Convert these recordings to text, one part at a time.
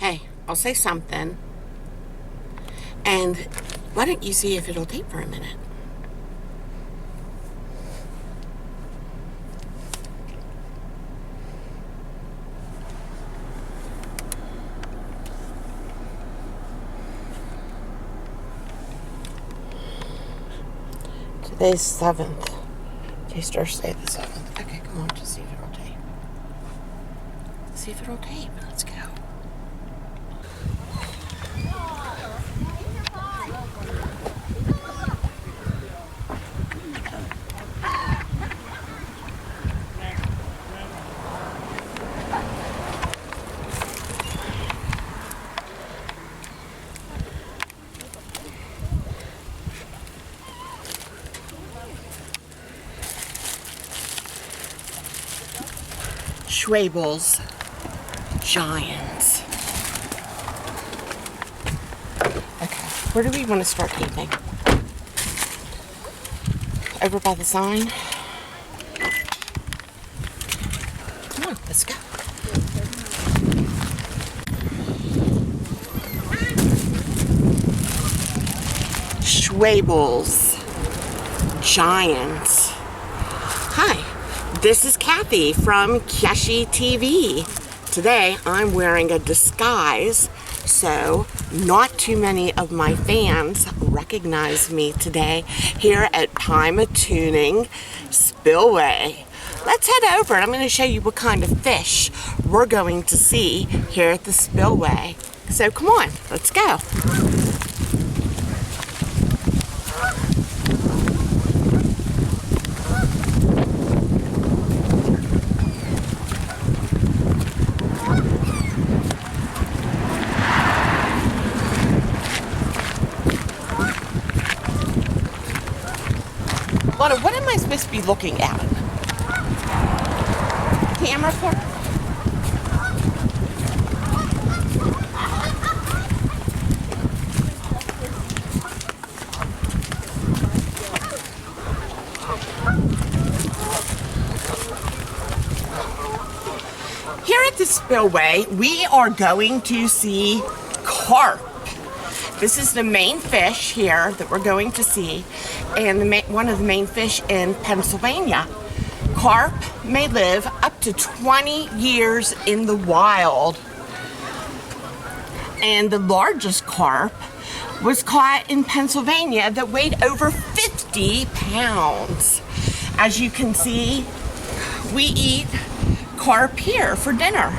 Hey, I'll say something. And why don't you see if it'll tape for a minute? Today's 7th. Today's Thursday the 7th. Okay, come on, just see if it'll tape. See if it'll tape. Let's go. Schwabel's Giants. Okay, where do we want to start taping? Over by the sign? Come on, let's go. Schwabel's Giants. Hi. This is Kathy from Keshi TV. Today I'm wearing a disguise, so not too many of my fans recognize me today here at Pymatuning Spillway. Let's head over and I'm going to show you what kind of fish we're going to see here at the Spillway. So come on, let's go. What am I supposed to be looking at? Camera for? Here at the Spillway, we are going to see carp. This is the main fish here that we're going to see, and one of the main fish in Pennsylvania. Carp may live up to 20 years in the wild. And the largest carp was caught in Pennsylvania that weighed over 50 pounds. As you can see, we eat carp here for dinner.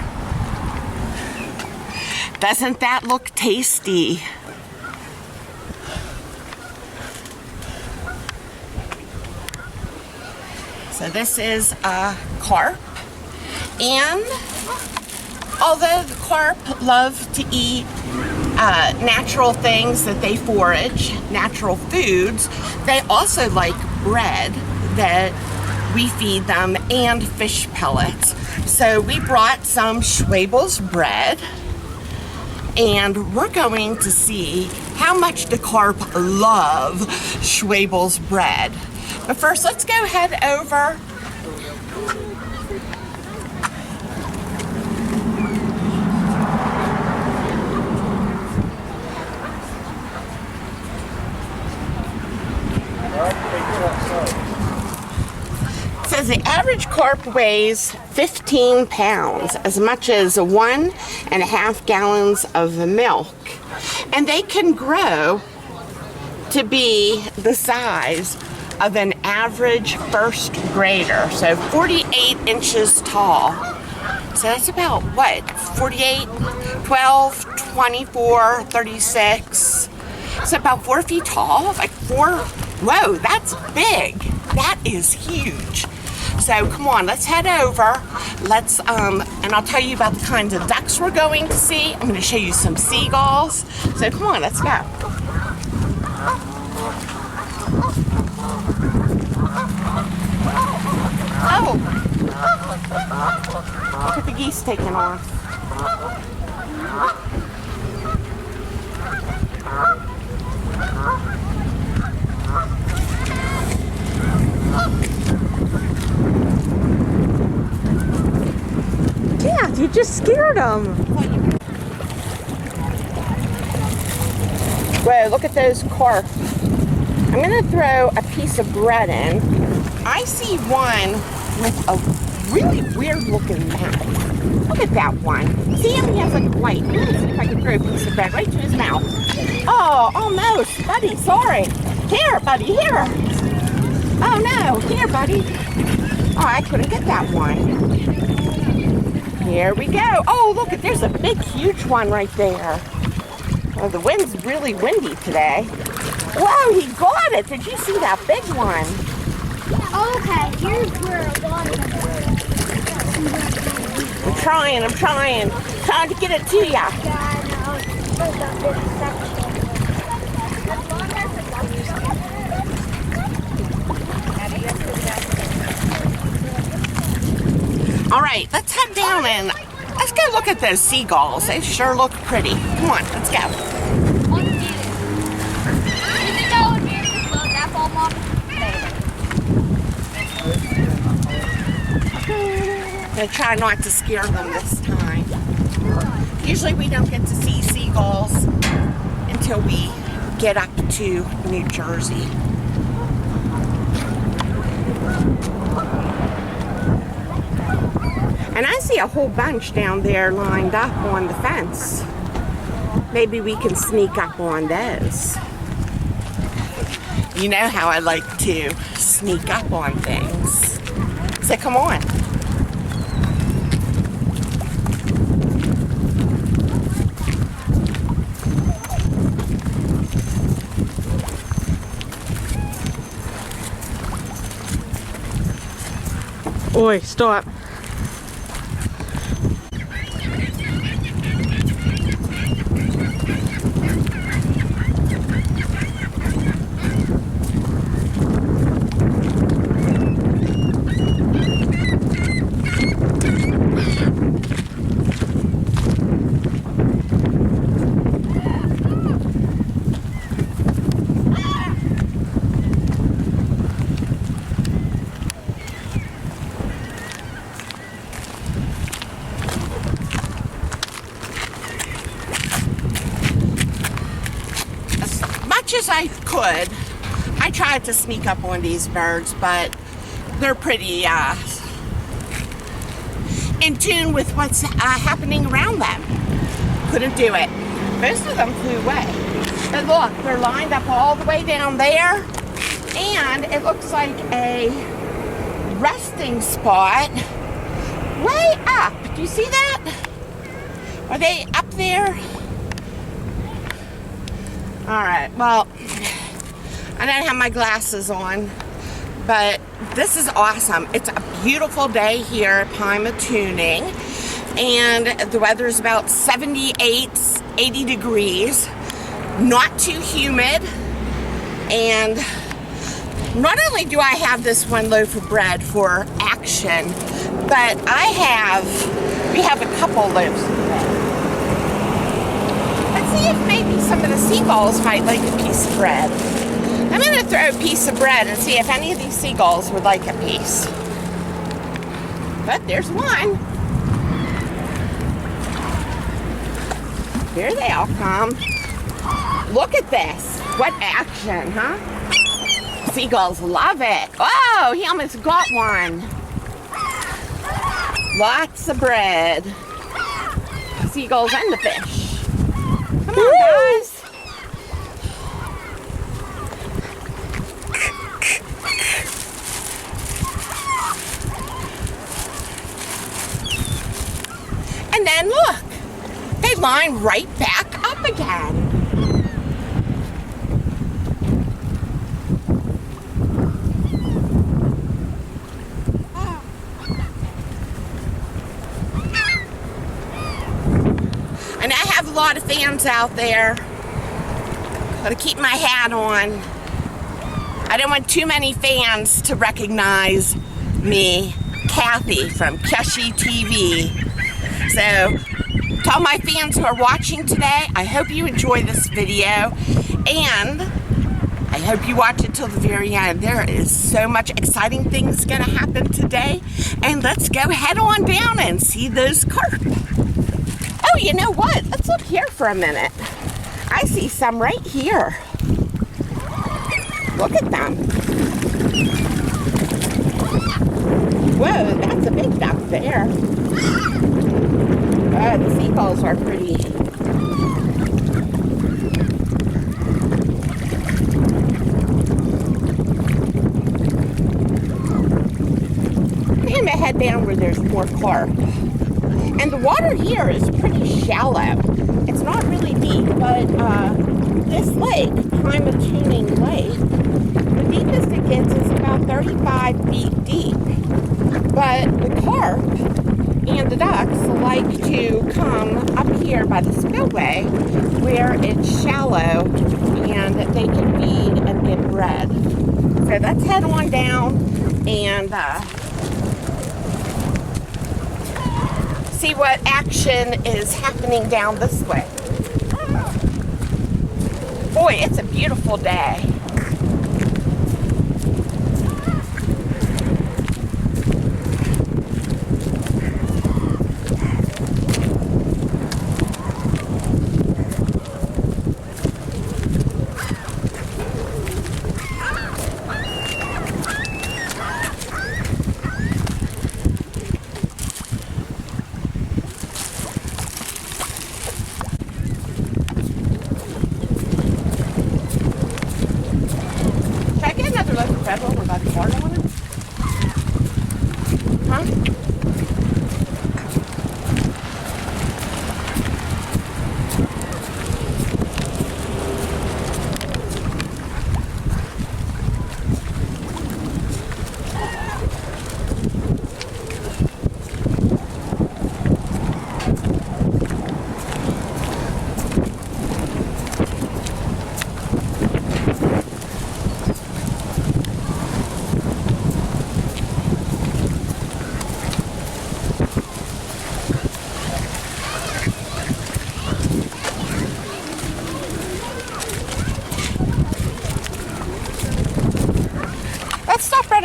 Doesn't that look tasty? So this is a carp, and although the carp love to eat natural things that they forage, natural foods, they also like bread that we feed them and fish pellets. So we brought some Schwabel's bread, and we're going to see how much the carp love Schwabel's bread. But first, let's go head over. It says the average carp weighs 15 pounds, as much as 1.5 gallons of milk. And they can grow to be the size of an average first grader, so 48 inches tall. So that's about what, 48, 12, 24, 36. It's about 4 feet tall, like 4, whoa, that's big. That is huge. So come on, let's head over. Let's, and I'll tell you about the kinds of ducks we're going to see. I'm going to show you some seagulls. So come on, let's go. Oh! Look at the geese taking off. Yeah, you just scared them. Whoa, look at those carp. I'm gonna throw a piece of bread in. I see one with a really weird looking mouth. Look at that one. See him? He has like white. Let me see if I can throw a piece of bread right to his mouth. Oh, almost. Buddy, sorry. Here, buddy, here. Oh no, here, buddy. Oh, I couldn't get that one. Here we go. Oh, look, there's a big, huge one right there. Oh, the wind's really windy today. Whoa, he got it. Did you see that big one? Okay, here's where a lot of them are. I'm trying. Trying to get it to ya. Yeah, I know. There's a big section. As long as it All right, let's head down and let's go look at those seagulls. They sure look pretty. Come on, let's go. I'm gonna try not to scare them this time. Usually we don't get to see seagulls until we get up to New Jersey. And I see a whole bunch down there lined up on the fence. Maybe we can sneak up on those. You know how I like to sneak up on things. So come on. Oi, stop. As I could, I tried to sneak up on these birds, but they're pretty in tune with what's happening around them. Couldn't do it. Most of them flew away. But look, they're lined up all the way down there, and it looks like a resting spot way up. Do you see that? Are they up there? Alright, well, I don't have my glasses on, but this is awesome. It's a beautiful day here at Pymatuning, and the weather is about 78, 80 degrees, not too humid, and not only do I have this one loaf of bread for action, but we have a couple loaves of bread. See if maybe some of the seagulls might like a piece of bread. I'm going to throw a piece of bread and see if any of these seagulls would like a piece. But there's one. Here they all come. Look at this. What action, huh? Seagulls love it. Oh, he almost got one. Lots of bread. Seagulls and the fish. Come on, guys. And then look, they line right back up again. And I have a lot of fans out there. Gotta keep my hat on. I don't want too many fans to recognize me, Kathy from Keshi TV. So, to all my fans who are watching today, I hope you enjoy this video, and I hope you watch it till the very end. There is so much exciting things gonna happen today, and let's go head on down and see those carp. Oh, you know what? Let's look here for a minute. I see some right here. Look at them. Whoa, that's a big duck there. The seagulls are pretty. I'm gonna head down where there's more carp. And the water here is pretty shallow. It's not really deep, but this lake, Pymatuning Lake, the deepest it gets is about 35 feet deep. But the carp and the ducks like to come up here by the spillway where it's shallow and they can feed and get bred. So let's head on down and see what action is happening down this way. Boy, it's a beautiful day.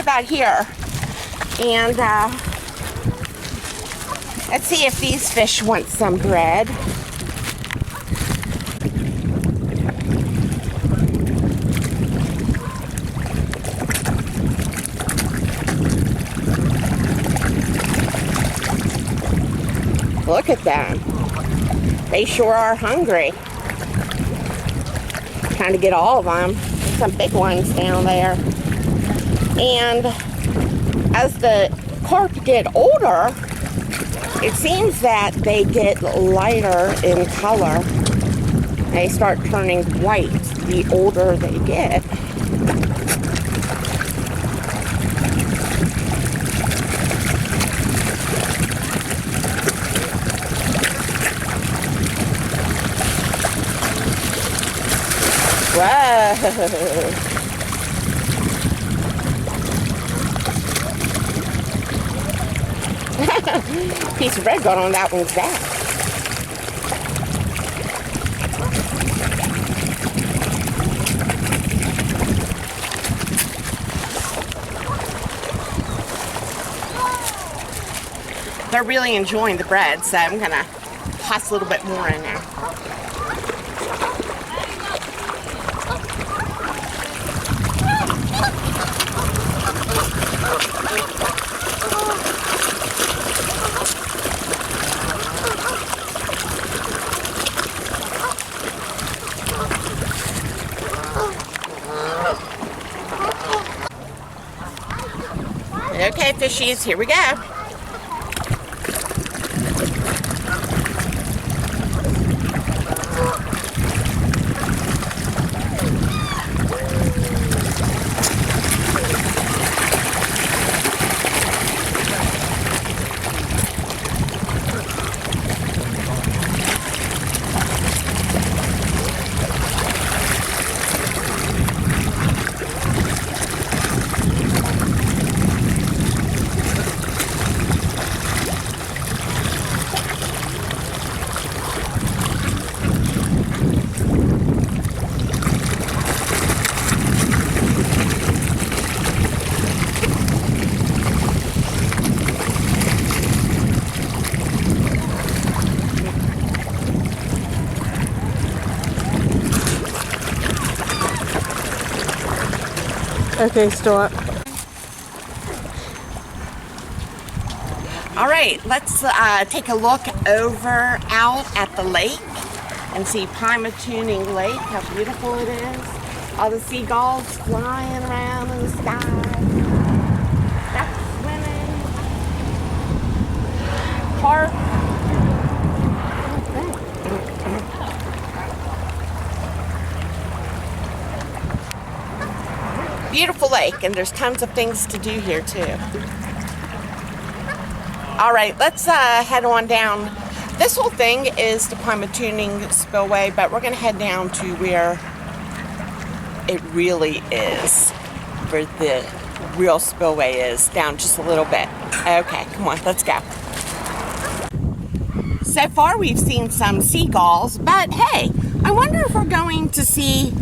About here and let's see if these fish want some bread. Look at them. They sure are hungry. Trying to get all of them. There's some big ones down there. And as the carp get older, it seems that they get lighter in color. They start turning white the older they get. Whoa! Piece of bread got on that one's back. They're really enjoying the bread, so I'm gonna toss a little bit more in there. Okay, fishies, here we go. Okay, stop. All right, let's take a look over out at the lake and see Pymatuning Lake, how beautiful it is. All the seagulls flying around in the sky. Ducks swimming. Park. Beautiful lake, and there's tons of things to do here too. All right, let's head on down. This whole thing is the Pymatuning Spillway, but we're gonna head down to where it really is, where the real spillway is, down just a little bit. Okay, come on, let's go. So far we've seen some seagulls, but hey, I wonder if we're going to see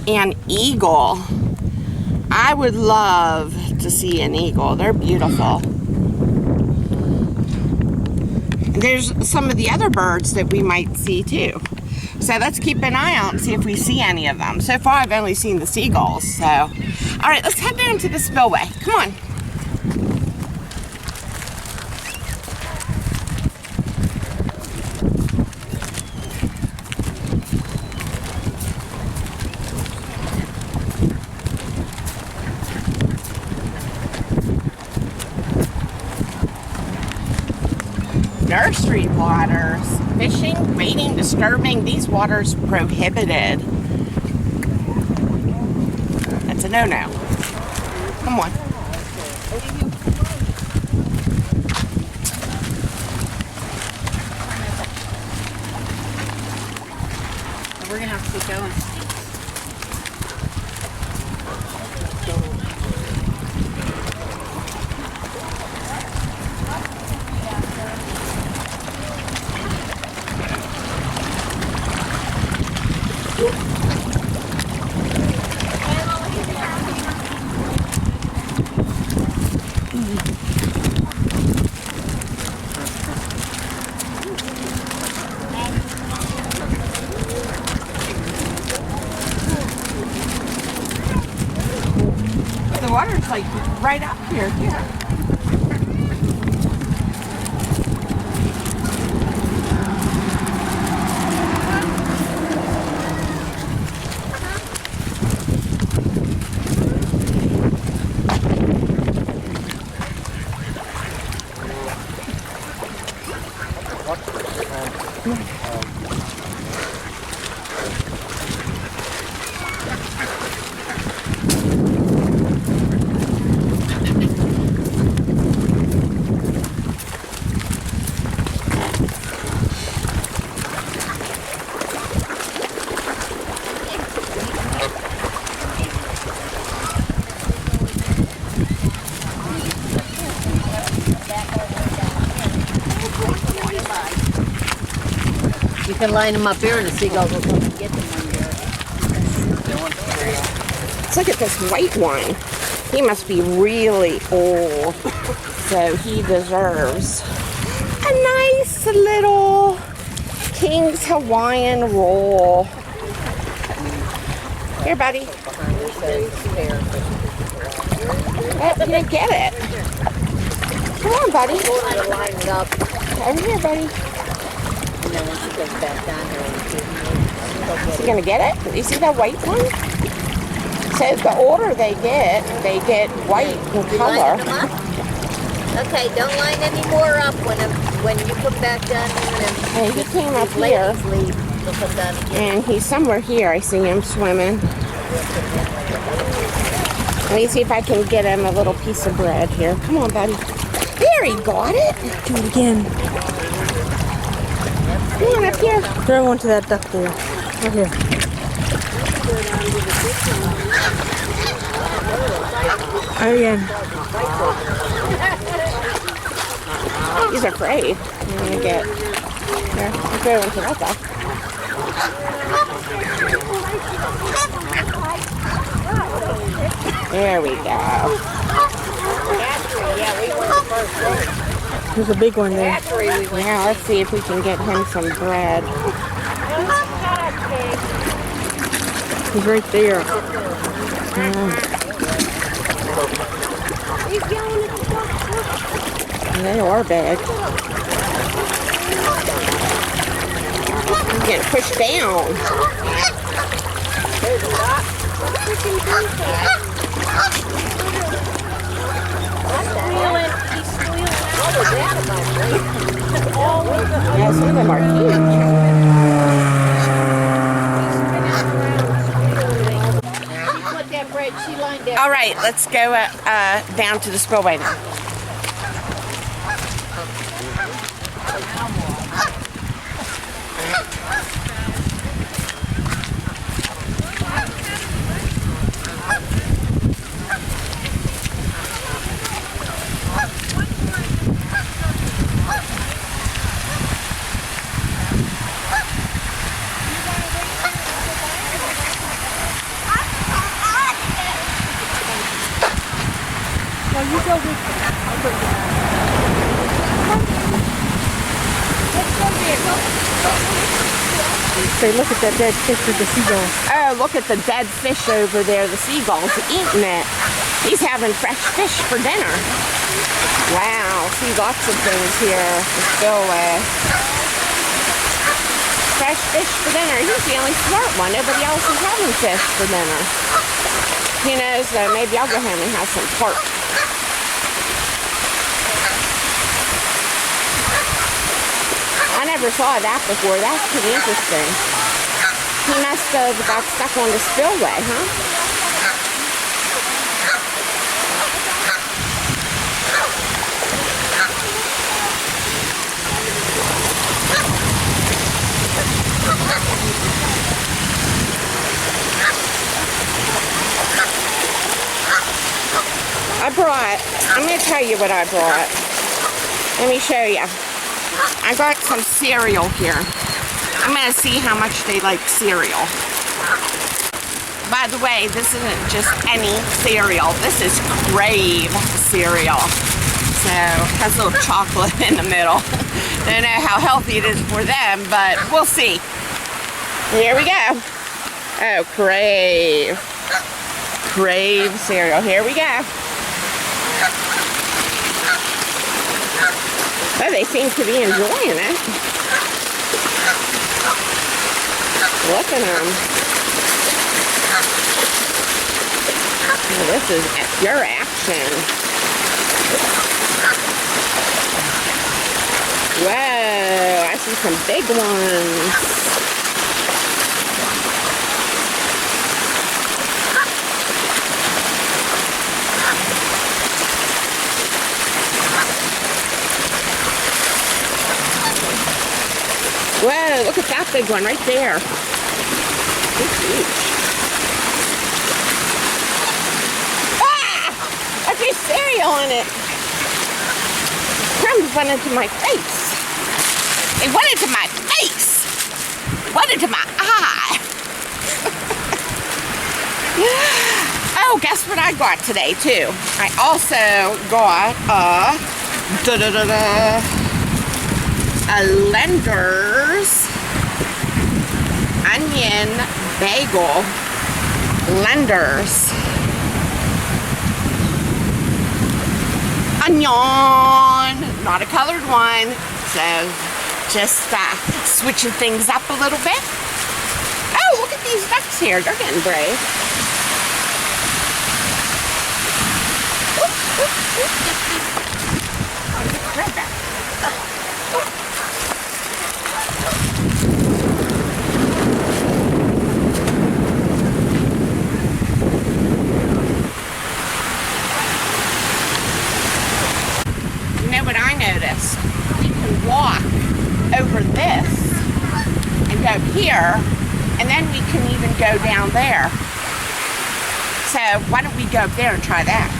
an eagle. I would love to see an eagle. They're beautiful. There's some of the other birds that we might see too. So let's keep an eye out and see if we see any of them. So far I've only seen the seagulls, so. All right, let's head down to the spillway. Come on. Nursery waters, fishing, wading, disturbing, these waters prohibited. That's a no-no. Come on. We're gonna have to keep going. The water's like right up here, too. You can line them up here and the seagulls will come and get them when Let's look at this white one. He must be really old, so he deserves a nice little King's Hawaiian roll. Here, buddy. Oh, you didn't get it. Come on, buddy. you're line it up. Over here, buddy. And then when she goes back down here, Is he gonna get it? You see that white one? So the older they get white in you color. lining them up? Okay, don't line any more up when you come back down here and Hey, he came up here, ladies leave. They'll come down again. and he's somewhere here. I see him swimming. Let me see if I can get him a little piece of bread here. Come on, buddy. There, he got it. Do it again. Come on up here. Throw one to that duck there. Right here. Oh yeah. He's afraid. I'm gonna get. There, I'll throw one to that duck. There we go. Yeah, we went the first day. There's a big one there. Factory we went. Now let's see if we can get him some bread. He's right there. He's yelling at the ducks. They are big. I'm getting pushed down. Yeah, some of them are huge. All right, let's go down to the spillway now. Say, look at that dead fish with the seagulls. Oh, look at the dead fish over there. The seagull's eating it. He's having fresh fish for dinner. Wow, see lots of things here. The spillway. Fresh fish for dinner. He's the only smart one. Nobody else is having fish for dinner. Who knows though, maybe I'll go home and have some pork. I never saw that before. That's pretty interesting. He must have got stuck on the spillway, huh? I'm going to tell you what I brought. Let me show you. I got some cereal here. I'm going to see how much they like cereal. By the way, this isn't just any cereal. This is Crave cereal. So, it has a little chocolate in the middle. Don't know how healthy it is for them, but we'll see. Here we go. Oh, Crave. Crave cereal. Here we go. Oh, they seem to be enjoying it. Look at them. Oh, this is pure action. Whoa, I see some big ones. Whoa, look at that big one right there. It's huge. Ah! I threw cereal in it. Crumbs went into my face. It went into my face. Went into my eye. Oh, guess what I got today, too? I also got a Lender's onion bagel. Lender's onion, not a colored one. So just switching things up a little bit. Oh, look at these ducks here. They're getting brave. Oh, grab that. You know what I noticed? We can walk over this and go here, and then we can even go down there. So why don't we go up there and try that?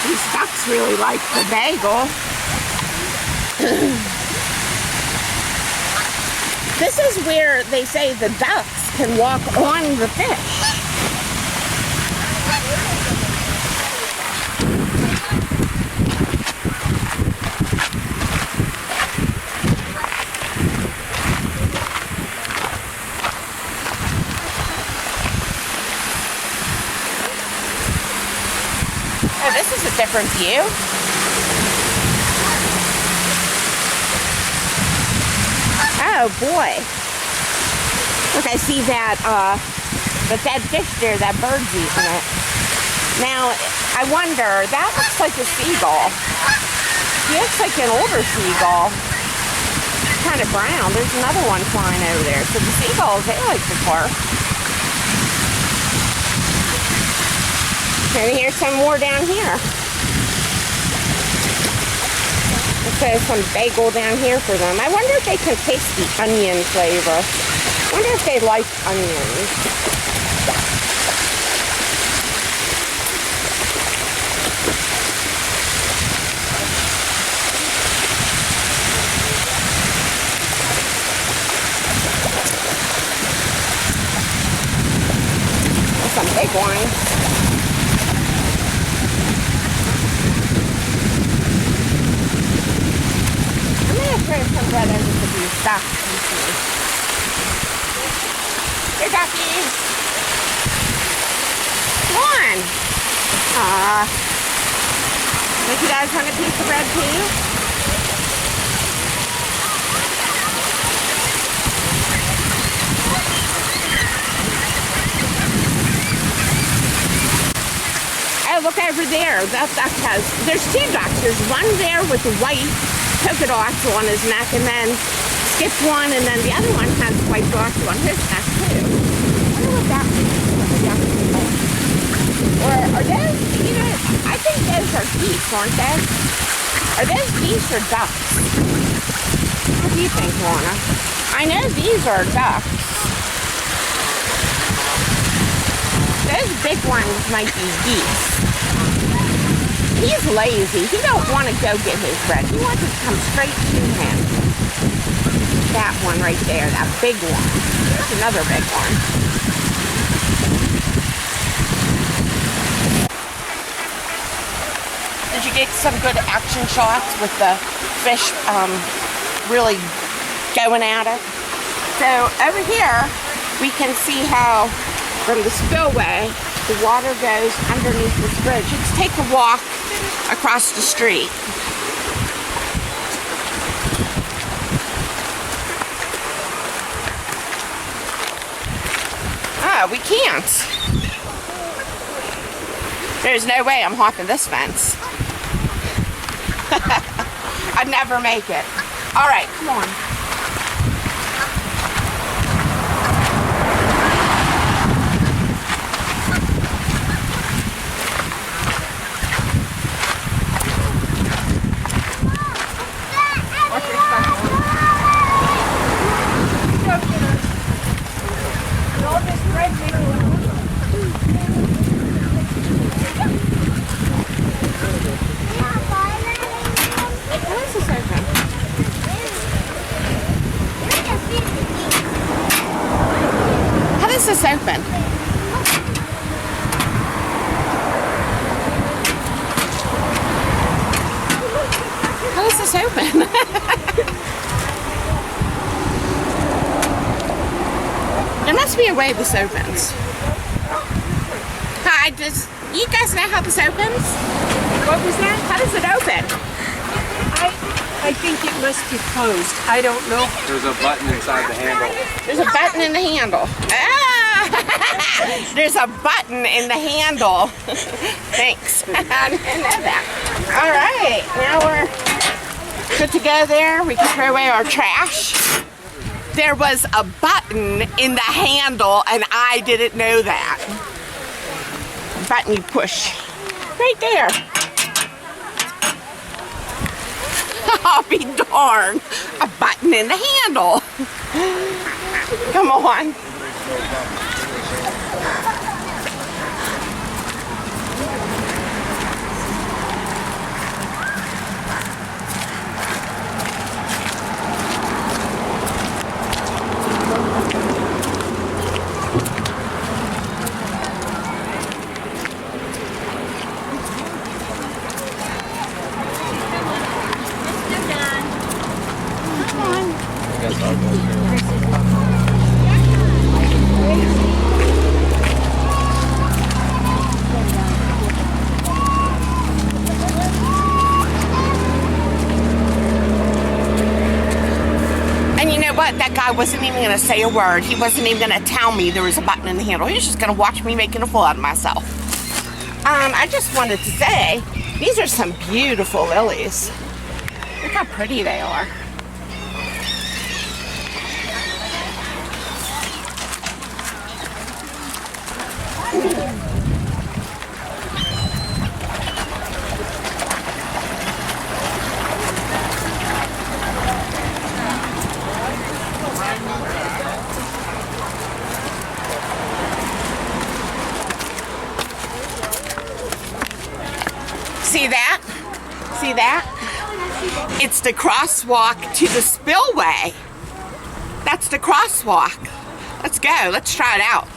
These ducks really like the bagel. This is where they say the ducks can walk on the fish. Oh, this is a different view. Oh boy. Look, I see that the dead fish there, that bird's eating it. Now, I wonder, that looks like a seagull. He looks like an older seagull. Kind of brown. There's another one flying over there. So the seagulls, they like to bark. And here's some more down here. There's some bagel down here for them. I wonder if they can taste the onion flavor. I wonder if they like onions. Some big ones. Throw some bread over to these ducks. Here, duckies. Come on. Think you guys want a piece of bread too? Oh, look over there. That duck has, there's two ducks. There's one there with the white polka dots on his neck, and then skipped one, and then the other one has white dots on his neck too. I wonder what that means. Or are those, you know, I think those are geese, aren't they? Are those geese or ducks? What do you think, Lorna? I know these are ducks. Those big ones might be geese. He's lazy. He don't want to go get his bread. He wants it to come straight to him. That one right there, that big one. There's another big one. Did you get some good action shots with the fish really going at it? So over here, we can see how from the spillway, the water goes underneath this bridge. Let's take a walk across the street. Oh, we can't. There's no way I'm hopping this fence. I'd never make it. All right, come on. How does this open? How does this open? There must be a way this opens. Hi, you guys know how this opens? What was that? How does it open? I think it must be closed. I don't know. There's a button inside the handle. There's a button in the handle. Ah! There's a button in the handle. Thanks. I didn't know that. All right, now we're good to go there. We can throw away our trash. There was a button in the handle, and I didn't know that. Button you push. Right there. I'll be darned. A button in the handle. Come on. wasn't even going to say a word. He wasn't even going to tell me there was a button in the handle. He was just going to watch me making a fool out of myself. I just wanted to say, these are some beautiful lilies. Look how pretty they are. See that? See that? It's the crosswalk to the spillway. That's the crosswalk. Let's go. Let's try it out.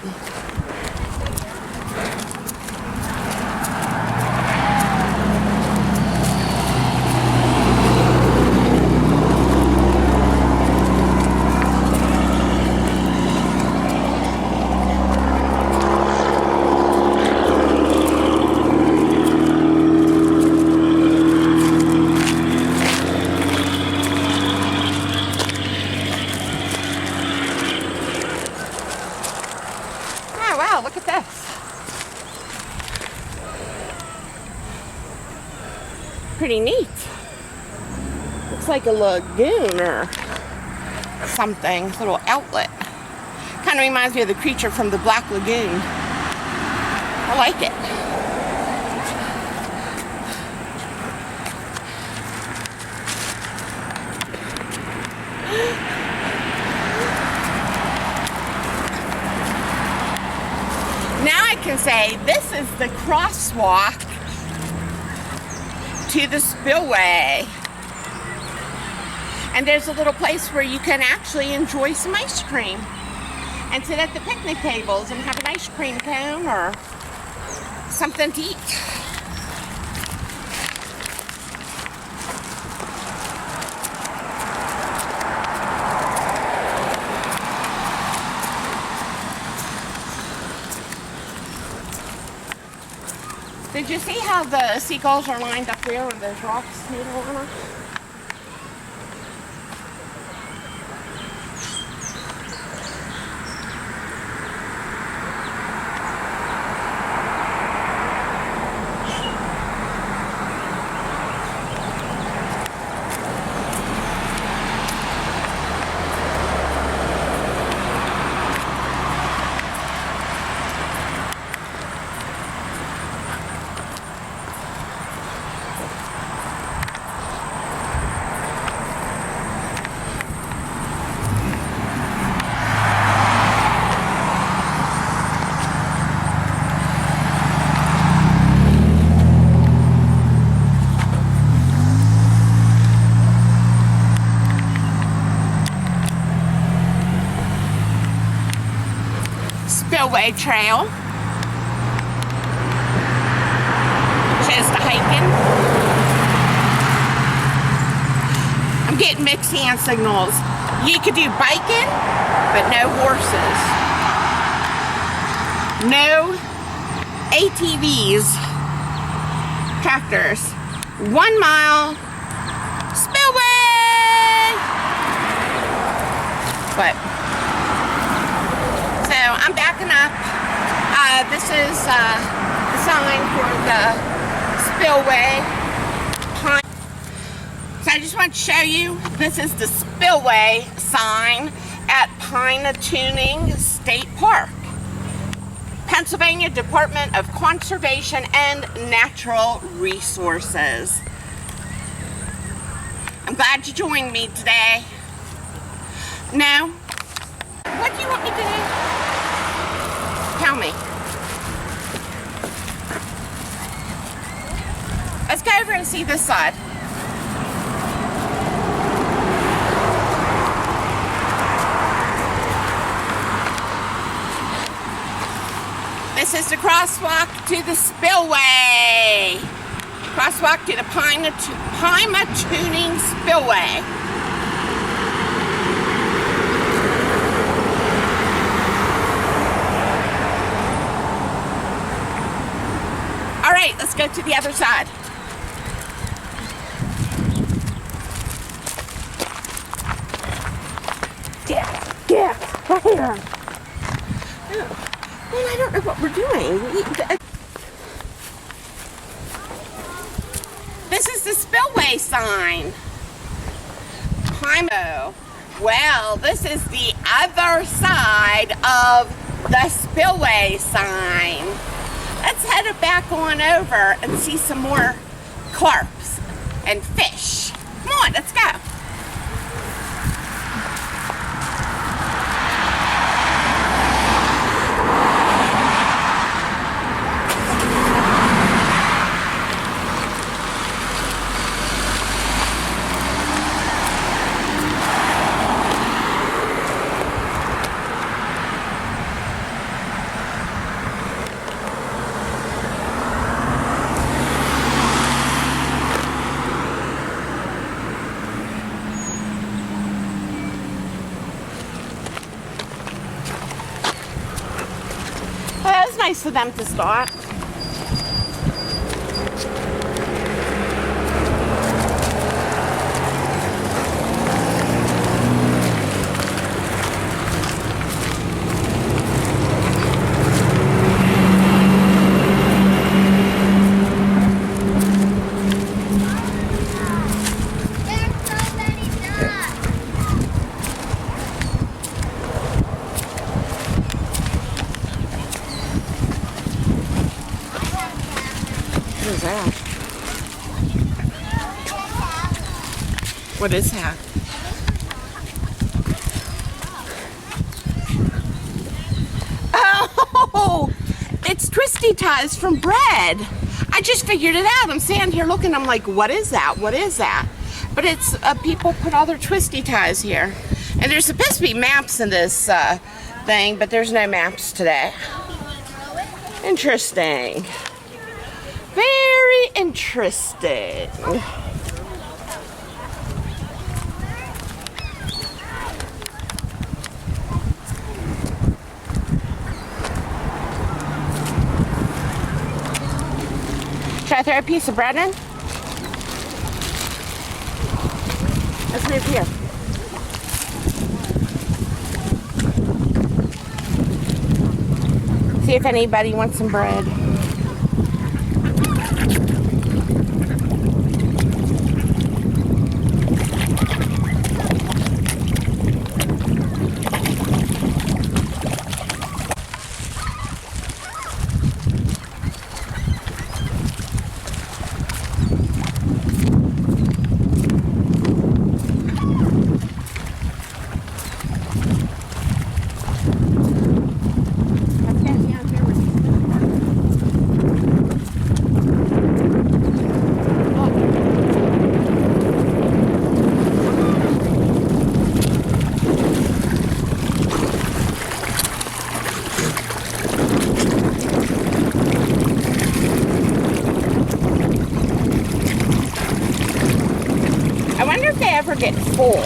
Oh, wow, look at this. Pretty neat. Looks like a lagoon or something, a little outlet. Kind of reminds me of the creature from the Black Lagoon. I like it. Now I can say this is the crosswalk to the spillway. And there's a little place where you can actually enjoy some ice cream and sit at the picnic tables and have an ice cream cone or something to eat. Did you see how the seagulls are lined up there with those rocks made on them? Spillway Trail. Just hiking. I'm getting mixed hand signals. You could do biking, but no horses. No ATVs. Tractors. 1 mile. Spillway! But so I'm backing up. This is the sign for the spillway. So I just want to show you, this is the spillway sign at Pinatuning State Park. Pennsylvania Department of Conservation and Natural Resources. I'm glad you joined me today. Now, what do you want me to do? Tell me. Let's go over and see this side. This is the crosswalk to the spillway. Crosswalk to the Pinatuning Spillway. All right, let's go to the other side. Yeah. Well, I don't know what we're doing. This is the spillway sign. Climo. Well, this is the other side of the spillway sign. Let's head it back on over and see some more carps and fish. Come on, let's go. Well, that was nice of them to stop. There's so many ducks. What is that? What is that? Oh, it's twisty ties from bread. I just figured it out. I'm standing here looking. I'm like, what is that? What is that? But it's people put all their twisty ties here. And there's supposed to be maps in this thing, but there's no maps today. Interesting. Very interesting. Should I throw a piece of bread in? Let's move here. See if anybody wants some bread. I wonder if they ever get full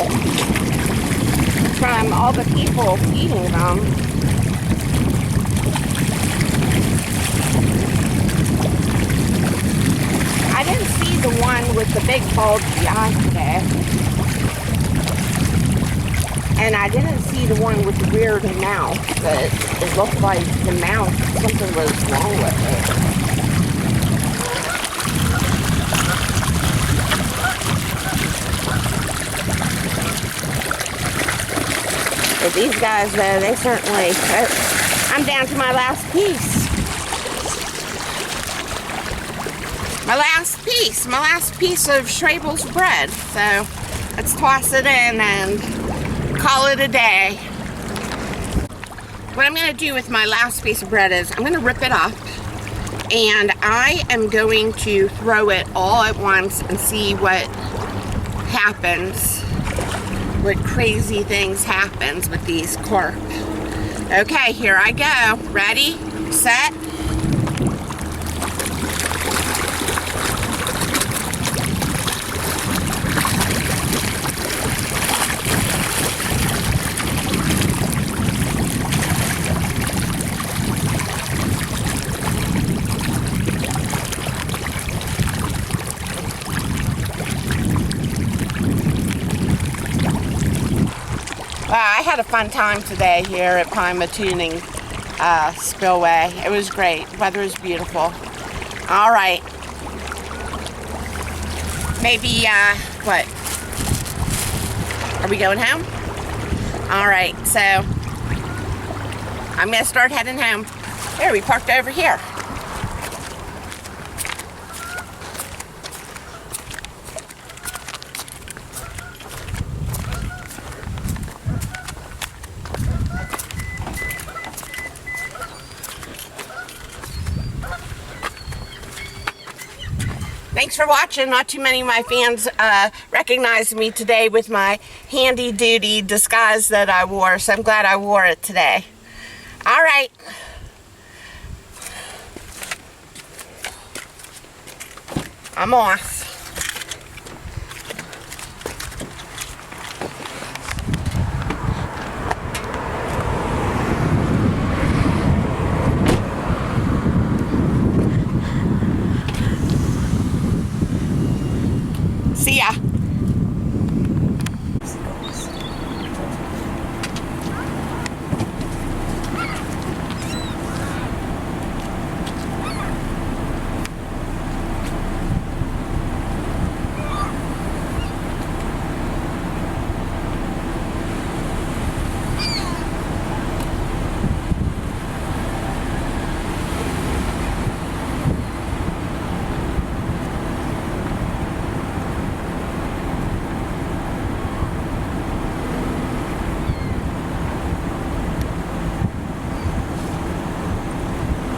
from all the people feeding them. I didn't see the one with the big bulgy eye today. And I didn't see the one with the weird mouth, but it looked like the mouth, something was wrong with it. But these guys, though, they certainly... I'm down to my last piece. My last piece of Schwabel's bread. So let's toss it in and call it a day. What I'm going to do with my last piece of bread is I'm going to rip it up. And I am going to throw it all at once and see what happens. What crazy things happens with these carp. Okay, here I go. Ready, set. I had a fun time today here at Pymatuning Spillway. It was great. Weather is beautiful. All right. Maybe, what? Are we going home? All right, so I'm gonna start heading home. There, we parked over here. Thanks for watching. Not too many of my fans recognized me today with my handy duty disguise that I wore, so I'm glad I wore it today. All right. I'm off. See ya.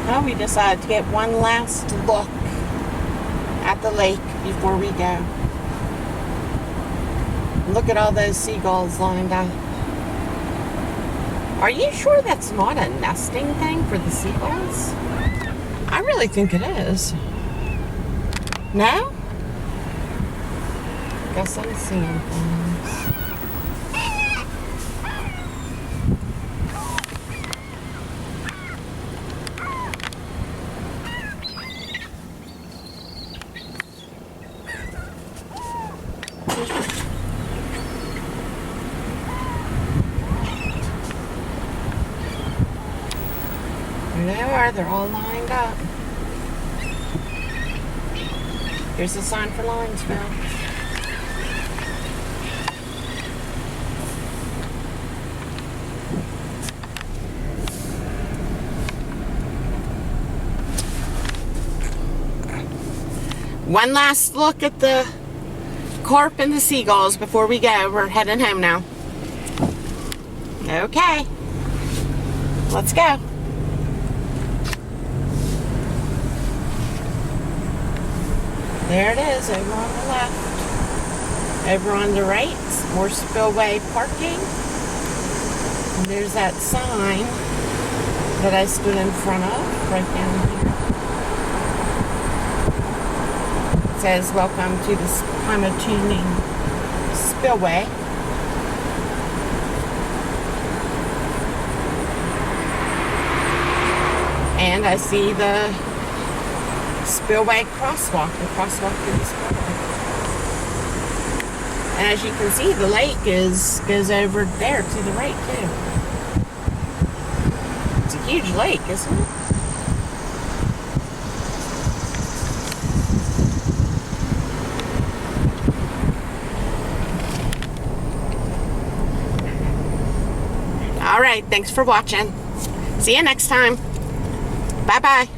Well, we decided to get one last look at the lake before we go. Look at all those seagulls lined up. Are you sure that's not a nesting thing for the seagulls? I really think it is. No? Guess I'm seeing things. There they are, they're all lined up. Here's a sign for Linesville. One last look at the carp and the seagulls before we go. We're heading home now. Okay, let's go. There it is, over on the left. Over on the right, more spillway parking. And there's that sign that I stood in front of, right down here. It says, welcome to the Pymatuning Spillway. And I see the spillway crosswalk, the crosswalk to the spillway. And as you can see, the lake goes over there to the right too. It's a huge lake, isn't it? All right, thanks for watching. See you next time. Bye-bye.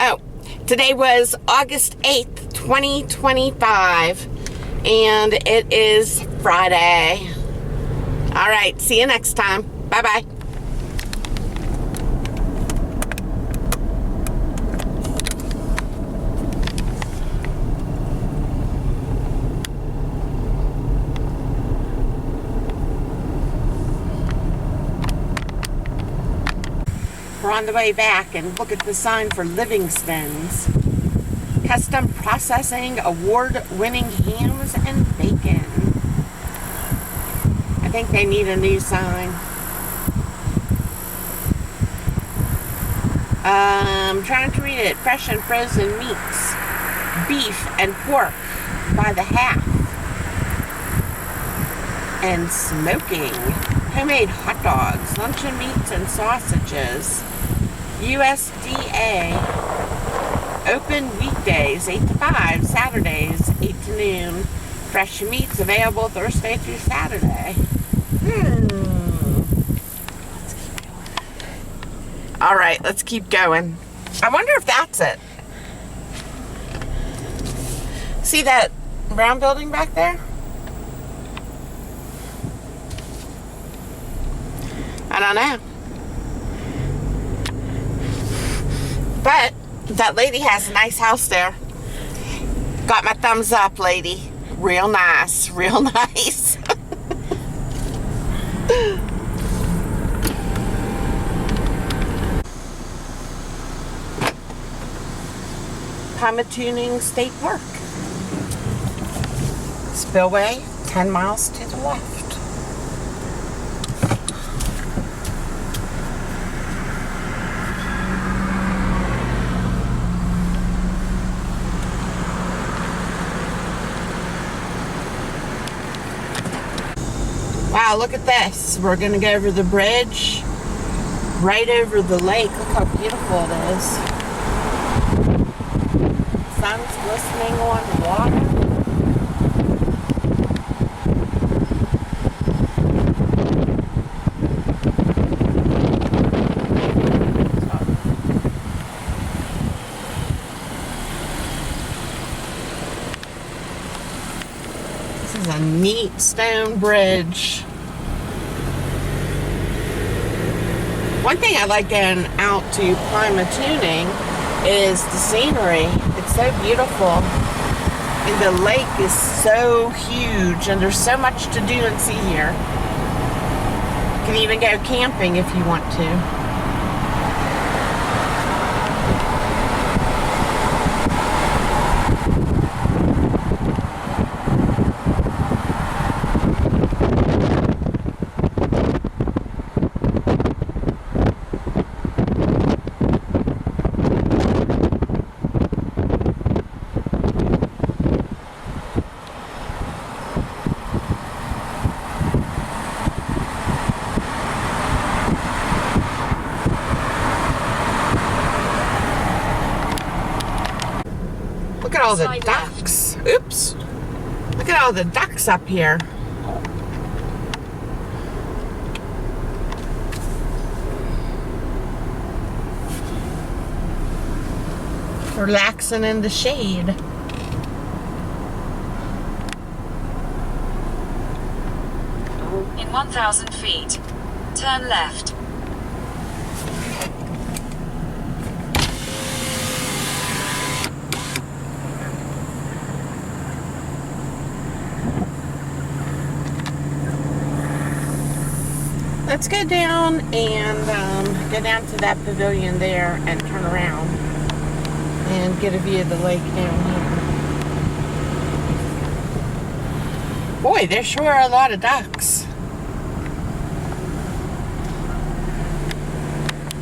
Oh, today was August 8th, 2025, and it is Friday. All right, see you next time. Bye-bye. We're on the way back, and look at the sign for Livingston's. Custom Processing, award-winning hams and bacon. I think they need a new sign. Trying to read it. Fresh and frozen meats, beef and pork by the half, and smoking. Homemade hot dogs, luncheon meats and sausages. USDA. Open weekdays 8 to 5, Saturdays 8 to noon. Fresh meats available Thursday through Saturday. All right, let's keep going. I wonder if that's it. See that brown building back there? I don't know. But that lady has a nice house there. Got my thumbs up, lady. Real nice, real nice. Pymatuning State Park. Spillway, 10 miles to the left. Wow, look at this. We're going to go over the bridge, right over the lake. Look how beautiful it is. Sun's glistening on the water. This is a neat stone bridge. One thing I like going out to Pymatuning is the scenery. It's so beautiful. And the lake is so huge and there's so much to do and see here. You can even go camping if you want to. Look at all the ducks. Oops. Look at all the ducks up here. Relaxing in the shade. In 1,000 feet, turn left. Let's go down and go down to that pavilion there and turn around and get a view of the lake down here. Boy, there sure are a lot of ducks.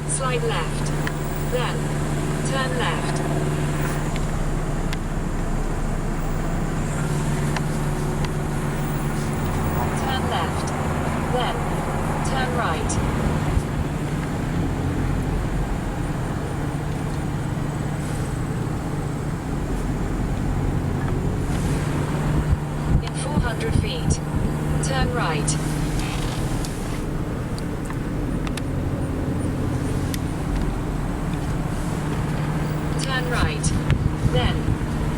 Slide left. Then, turn left. Turn left. Then, turn right. In 400 feet, turn right. Turn right. Then,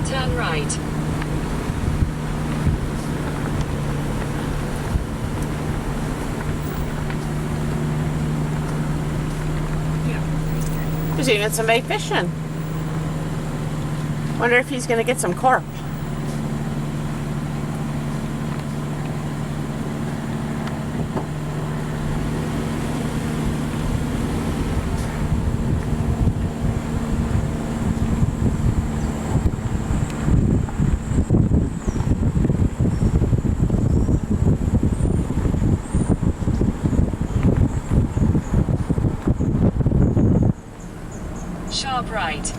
turn right. There's even somebody fishing. Wonder if he's gonna get some carp. Sharp right.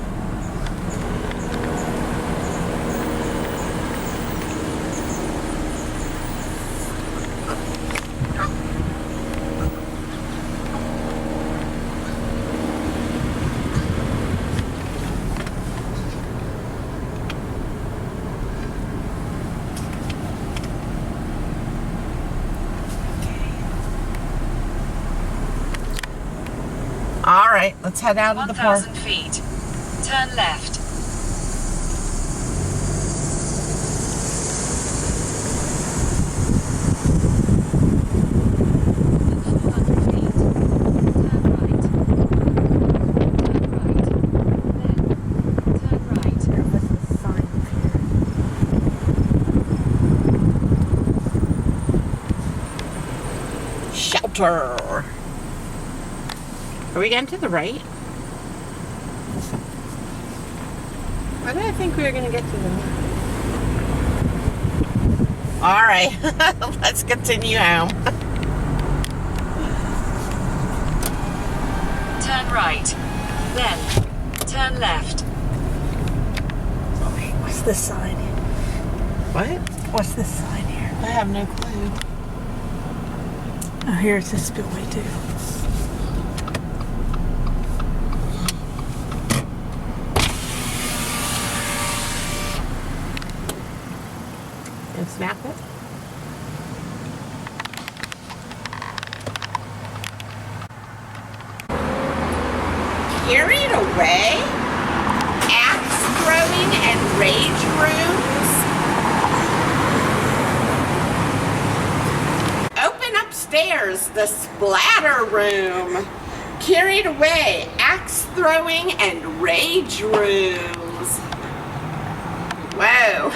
All right, let's head out of the park. 1,000 feet. Turn left. 400 feet. Turn right. Turn right. Then turn right. Shelter. Are we getting to the right? Why did I think we were going to get to the All right, let's continue home. Turn right. Then turn left. What's this sign? What? What's this sign here? I have no clue. Oh, here's the spillway too. And snap it. Carried away? Axe throwing and rage rooms? Open upstairs, the splatter room. Carried away, axe throwing and rage rooms. Whoa.